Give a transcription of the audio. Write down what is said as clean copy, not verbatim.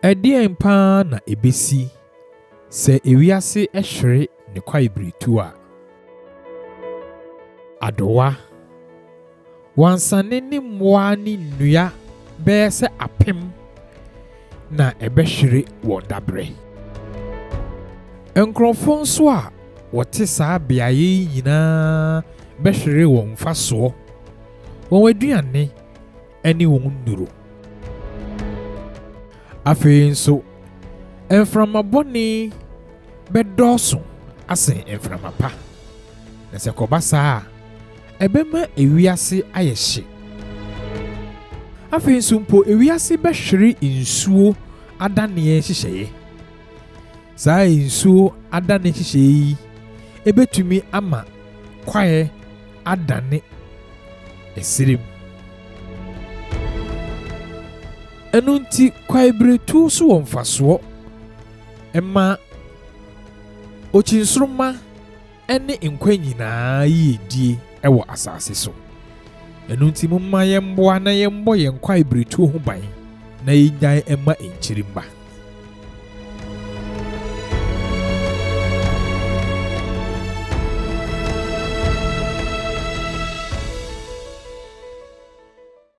Ɛdeɛn paa na ebesi sɛ ewiase ɛhwere ne kwaebritu a adowa wansane ne mmoa ne nnua bɛyɛ sɛ apem na ɛbɛhwere wɔ dabrɛ. Nkurɔfoɔ nso a wɔte saa beaeɛ yi nyinaa bɛhwere wɔn mfasoɔ, wɔn aduane ne wɔn nnuro. Afei nso, mframabɔne bɛdɔɔso asen mframa pa. Na sɛ kɔba saa a, ɛbɛma ewiase ayɛ hye. Afei nso mpo ewiase bɛhwere nsuo adaneɛ nhyehyɛeɛ. Saa nsuo adane nhyehyɛeɛ yi ebɛtumi ama kwaeɛ adane esirem. Ɛno nti kwaebritu so wɔ mfasoɔ ɛma okyinsroma ɛne nkwa nyinaa yiedie ɛwɔ asase so. Ɛno nti momma yɛmboa na yɛmbɔ yɛn kwaebritu ho ban na yɛnyae ɛma nkyirimba.